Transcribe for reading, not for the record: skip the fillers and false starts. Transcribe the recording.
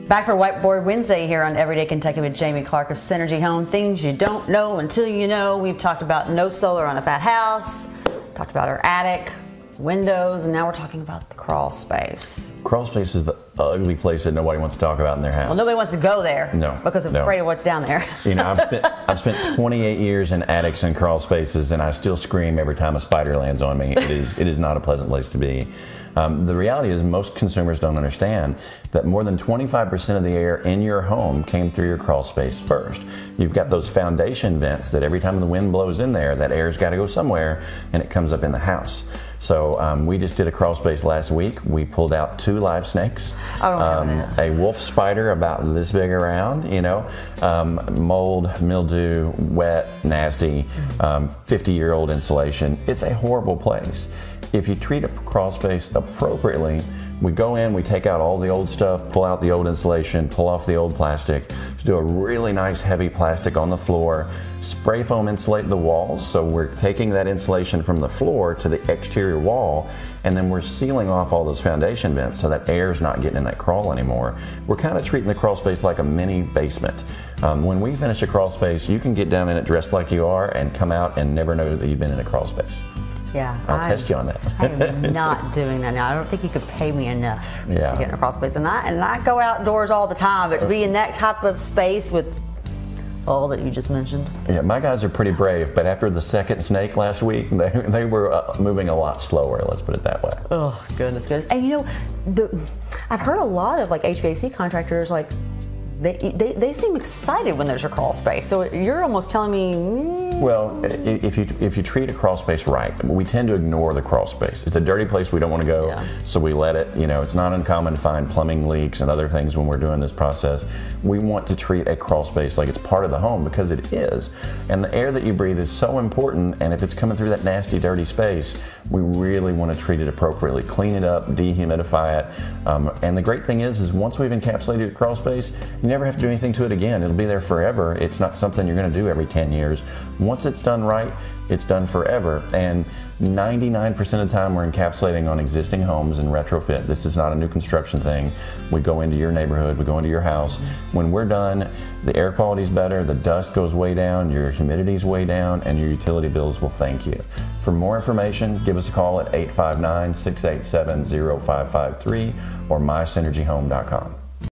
Back for Whiteboard Wednesday here on Everyday Kentucky with Jamie Clark of Synergy Home. Things you don't know until you know. We've talked about no solar on a fat house, talked about our attic, windows, and now we're talking about the crawl space. Crawl space is the ugly place that nobody wants to talk about in their house. Well, nobody wants to go there. No. Because they're afraid of what's down there. You know, I've spent 28 years in attics and crawl spaces, and I still scream every time a spider lands on me. It is not a pleasant place to be. The reality is most consumers don't understand that more than 25% of the air in your home came through your crawl space first. You've got those foundation vents that every time the wind blows in there, that air's got to go somewhere and it comes up in the house. So we just did a crawl space last week. We pulled out 2 live snakes, a wolf spider about this big around, you know, mold, mildew, wet, nasty, 50-year-old insulation. It's a horrible place. If you treat a crawl space appropriately, we go in, we take out all the old stuff, pull out the old insulation, pull off the old plastic, just do a really nice heavy plastic on the floor, spray foam insulate the walls, so we're taking that insulation from the floor to the exterior wall, and then we're sealing off all those foundation vents so that air's not getting in that crawl anymore. We're kind of treating the crawl space like a mini basement. When we finish a crawl space, you can get down in it dressed like you are and come out and never know that you've been in a crawl space. Yeah, I'll test you on that. I am not doing that now. I don't think you could pay me enough to get in a crawl space. And I go outdoors all the time, but to be in that type of space with all that you just mentioned. Yeah, my guys are pretty brave, but after the second snake last week, they were moving a lot slower, let's put it that way. Oh, goodness. And you know, I've heard a lot of like HVAC contractors, like, they seem excited when there's a crawl space. So you're almost telling me. Well, if you treat a crawl space right, we tend to ignore the crawl space. It's a dirty place we don't want to go, so we let it. You know, it's not uncommon to find plumbing leaks and other things when we're doing this process. We want to treat a crawl space like it's part of the home, because it is. And the air that you breathe is so important, and if it's coming through that nasty, dirty space, we really want to treat it appropriately. Clean it up, dehumidify it. And the great thing is once we've encapsulated your crawl space, you never have to do anything to it again. It'll be there forever. It's not something you're going to do every 10 years. Once it's done right, it's done forever. And 99% of the time we're encapsulating on existing homes and retrofit. This is not a new construction thing. We go into your neighborhood, we go into your house. When we're done, the air quality's better, the dust goes way down, your humidity's way down, and your utility bills will thank you. For more information, give us a call at 859-687-0553 or mysynergyhome.com.